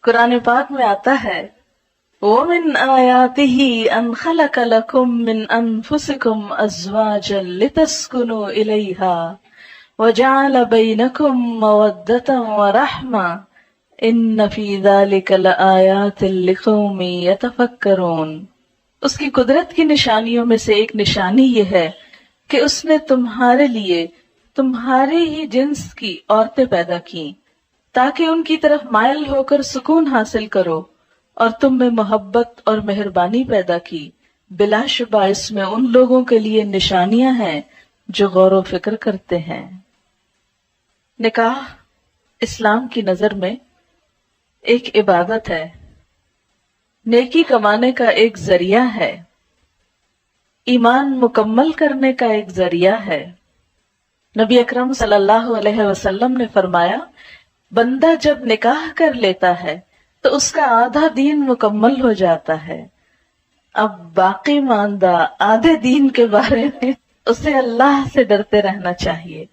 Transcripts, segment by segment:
قرآن پاک میں آتا ہے وَمِنْ آيَاتِهِ أَنْ خَلَقَ لَكُم مِّنْ أَنفُسِكُمْ أَزْوَاجًا لِتَسْكُنُوا إِلَيْهَا وَجَعَلَ بَيْنَكُم مَّوَدَّةً وَرَحْمَةً إِنَّ فِي ذَلِكَ لَآيَاتٍ لِقَوْمٍ يَتَفَكَّرُونَ۔ اس کی قدرت کی نشانیوں میں سے ایک نشانی یہ ہے کہ اس نے تمہارے لیے تمہارے ہی جنس کی عورتیں پیدا کی تاکہ ان کی طرف مائل ہو کر سکون حاصل کرو، اور تم میں محبت اور مہربانی پیدا کی۔ بلا شبہ اس میں ان لوگوں کے لیے نشانیاں ہیں جو غور و فکر کرتے ہیں۔ نکاح اسلام کی نظر میں ایک عبادت ہے، نیکی کمانے کا ایک ذریعہ ہے، ایمان مکمل کرنے کا ایک ذریعہ ہے۔ نبی اکرم صلی اللہ علیہ وسلم نے فرمایا، بندہ جب نکاح کر لیتا ہے تو اس کا آدھا دین مکمل ہو جاتا ہے۔ اب باقی ماندہ آدھے دین کے بارے میں اسے اللہ سے ڈرتے رہنا چاہیے۔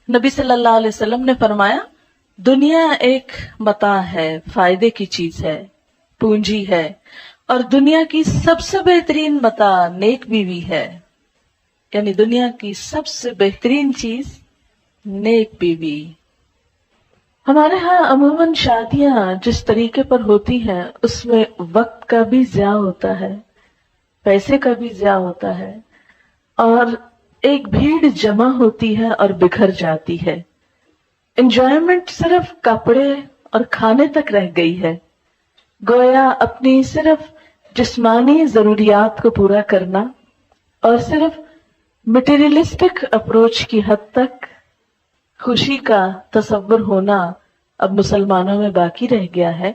نبی صلی اللہ علیہ وسلم نے فرمایا، دنیا ایک متاع ہے، فائدے کی چیز ہے، پونجی ہے، اور دنیا کی سب سے بہترین متاع نیک بیوی ہے، یعنی دنیا کی سب سے بہترین چیز نیک بیوی۔ ہمارے ہاں عموماً شادیاں جس طریقے پر ہوتی ہیں اس میں وقت کا بھی ضیاع ہوتا ہے، پیسے کا بھی ضیاع ہوتا ہے، اور ایک بھیڑ جمع ہوتی ہے اور بکھر جاتی ہے۔ انجوائمنٹ صرف کپڑے اور کھانے تک رہ گئی ہے، گویا اپنی صرف جسمانی ضروریات کو پورا کرنا اور صرف مٹیریلسٹک اپروچ کی حد تک خوشی کا تصور ہونا اب مسلمانوں میں باقی رہ گیا ہے،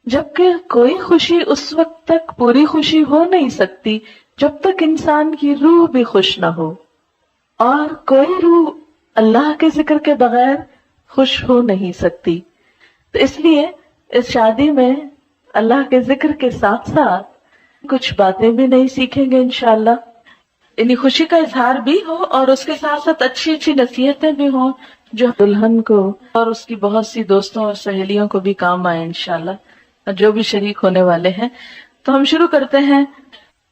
جبکہ کوئی خوشی اس وقت تک پوری خوشی ہو نہیں سکتی جب تک انسان کی روح بھی خوش نہ ہو، اور کوئی روح اللہ کے ذکر کے بغیر خوش ہو نہیں سکتی۔ تو اس لیے اس شادی میں اللہ کے ذکر کے ساتھ ساتھ کچھ باتیں بھی نہیں سیکھیں گے انشاءاللہ، یعنی خوشی کا اظہار بھی ہو اور اس کے ساتھ ساتھ اچھی اچھی نصیحتیں بھی ہوں جو دلہن کو اور اس کی بہت سی دوستوں اور سہیلیوں کو بھی کام آئے انشاءاللہ، اور جو بھی شریک ہونے والے ہیں۔ تو ہم شروع کرتے ہیں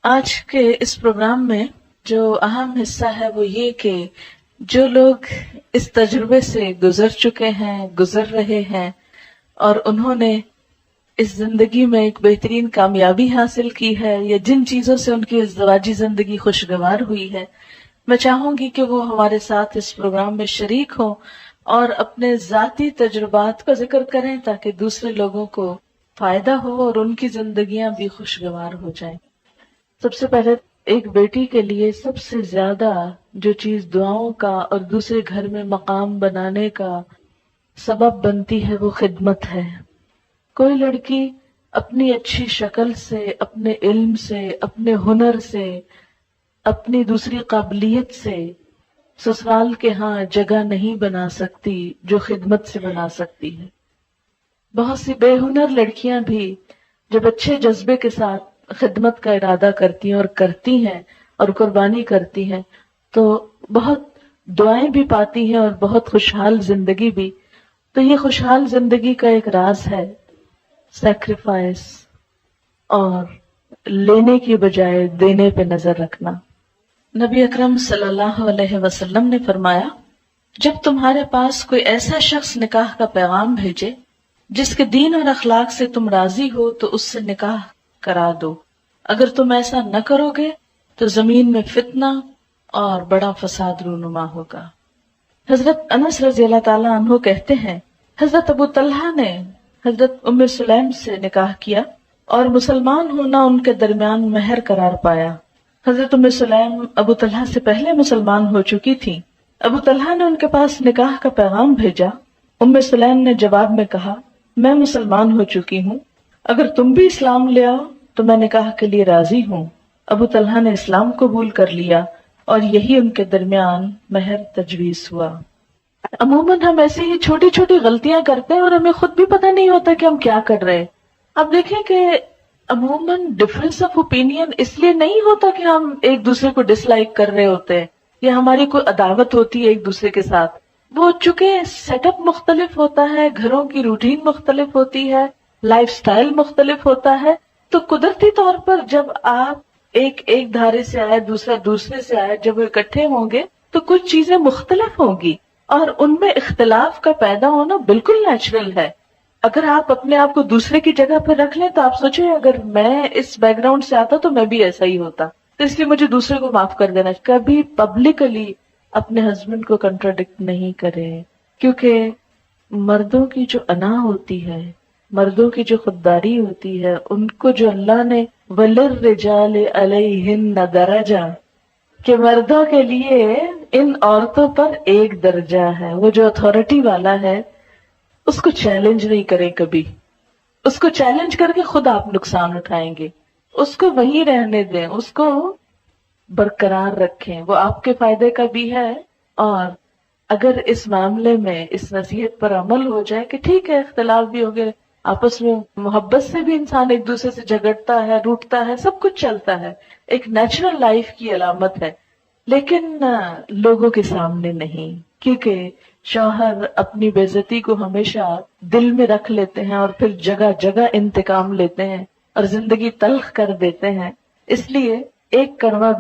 آج کے اس پروگرام میں۔ جو اہم حصہ ہے وہ یہ کہ جو لوگ اس تجربے سے گزر چکے ہیں، گزر رہے ہیں، اور انہوں نے اس زندگی میں ایک بہترین کامیابی حاصل کی ہے، یا جن چیزوں سے ان کی ازدواجی زندگی خوشگوار ہوئی ہے، میں چاہوں گی کہ وہ ہمارے ساتھ اس پروگرام میں شریک ہوں اور اپنے ذاتی تجربات کا ذکر کریں تاکہ دوسرے لوگوں کو فائدہ ہو اور ان کی زندگیاں بھی خوشگوار ہو جائیں۔ سب سے پہلے ایک بیٹی کے لیے سب سے زیادہ جو چیز دعاؤں کا اور دوسرے گھر میں مقام بنانے کا سبب بنتی ہے وہ خدمت ہے۔ کوئی لڑکی اپنی اچھی شکل سے، اپنے علم سے، اپنے ہنر سے، اپنی دوسری قابلیت سے سسرال کے ہاں جگہ نہیں بنا سکتی جو خدمت سے بنا سکتی ہے۔ بہت سی بے ہنر لڑکیاں بھی جب اچھے جذبے کے ساتھ خدمت کا ارادہ کرتی ہیں اور کرتی ہیں اور قربانی کرتی ہیں تو بہت دعائیں بھی پاتی ہیں اور بہت خوشحال زندگی بھی۔ تو یہ خوشحال زندگی کا ایک راز ہے سیکریفائس اور لینے کی بجائے دینے پہ نظر رکھنا۔ نبی اکرم صلی اللہ علیہ وسلم نے فرمایا، جب تمہارے پاس کوئی ایسا شخص نکاح کا پیغام بھیجے جس کے دین اور اخلاق سے تم راضی ہو تو اس سے نکاح کرا دو، اگر تم ایسا نہ کرو گے تو زمین میں فتنہ اور بڑا فساد رونما ہوگا۔ حضرت انس رضی اللہ تعالیٰ عنہ کہتے ہیں، حضرت ابو طلحہ نے حضرت ام سلیم سے نکاح کیا اور مسلمان ہونا ان کے درمیان مہر قرار پایا۔ حضرت ام سلیم ابو طلحہ سے پہلے مسلمان ہو چکی تھی۔ ابو طلحہ نے ان کے پاس نکاح کا پیغام بھیجا۔ ام سلیم نے جواب میں کہا، میں مسلمان ہو چکی ہوں، اگر تم بھی اسلام لے آؤ تو میں نکاح کے لیے راضی ہوں۔ ابو طلحہ نے اسلام قبول کر لیا اور یہی ان کے درمیان مہر تجویز ہوا۔ عموماً ہم ایسے ہی چھوٹی چھوٹی غلطیاں کرتے ہیں اور ہمیں خود بھی پتہ نہیں ہوتا کہ ہم کیا کر رہے ہیں۔ اب دیکھیں کہ عموماً ڈفرینس آف اوپینین اس لیے نہیں ہوتا کہ ہم ایک دوسرے کو ڈس لائک کر رہے ہوتے ہیں یا ہماری کوئی عداوت ہوتی ہے ایک دوسرے کے ساتھ۔ وہ چونکہ سیٹ اپ مختلف ہوتا ہے، گھروں کی روٹین مختلف ہوتی ہے، لائف سٹائل مختلف ہوتا ہے، تو قدرتی طور پر جب آپ ایک دھارے سے آئے، دوسرا دوسرے سے آئے، جب وہ اکٹھے ہوں گے تو کچھ چیزیں مختلف ہوں گی، اور ان میں اختلاف کا پیدا ہونا بالکل نیچرل ہے۔ اگر آپ اپنے آپ کو دوسرے کی جگہ پہ رکھ لیں تو آپ سوچیں اگر میں اس بیک گراؤنڈ سے آتا تو میں بھی ایسا ہی ہوتا، تو اس لیے مجھے دوسرے کو معاف کر دینا۔ کبھی پبلکلی اپنے ہسبینڈ کو کنٹراڈکٹ نہیں کرے، کیونکہ مردوں کی جو انا ہوتی ہے، مردوں کی جو خودداری ہوتی ہے، ان کو جو اللہ نے وَلِلرِّجَالِ عَلَيْهِنَّ دَرَجَةٌ، کہ مردوں کے لیے ان عورتوں پر ایک درجہ ہے، وہ جو اتھارٹی والا ہے اس کو چیلنج نہیں کریں کبھی، اس کو چیلنج کر کے خود آپ نقصان اٹھائیں گے، اس کو وہیں رہنے دیں، اس کو برقرار رکھیں، وہ آپ کے فائدے کا بھی ہے۔ اور اگر اس معاملے میں اس نصیحت پر عمل ہو جائے کہ ٹھیک ہے اختلاف بھی ہو گئے، آپس میں محبت سے بھی انسان ایک دوسرے سے جھگڑتا ہے، روٹتا ہے، سب کچھ چلتا ہے، ایک نیچرل لائف کی علامت ہے، لیکن لوگوں کے سامنے نہیں، کیونکہ شوہر اپنی بے عزتی کو ہمیشہ دل میں رکھ لیتے ہیں اور پھر جگہ جگہ انتقام لیتے ہیں اور زندگی تلخ کر دیتے ہیں۔ اس لیے ایک کڑوا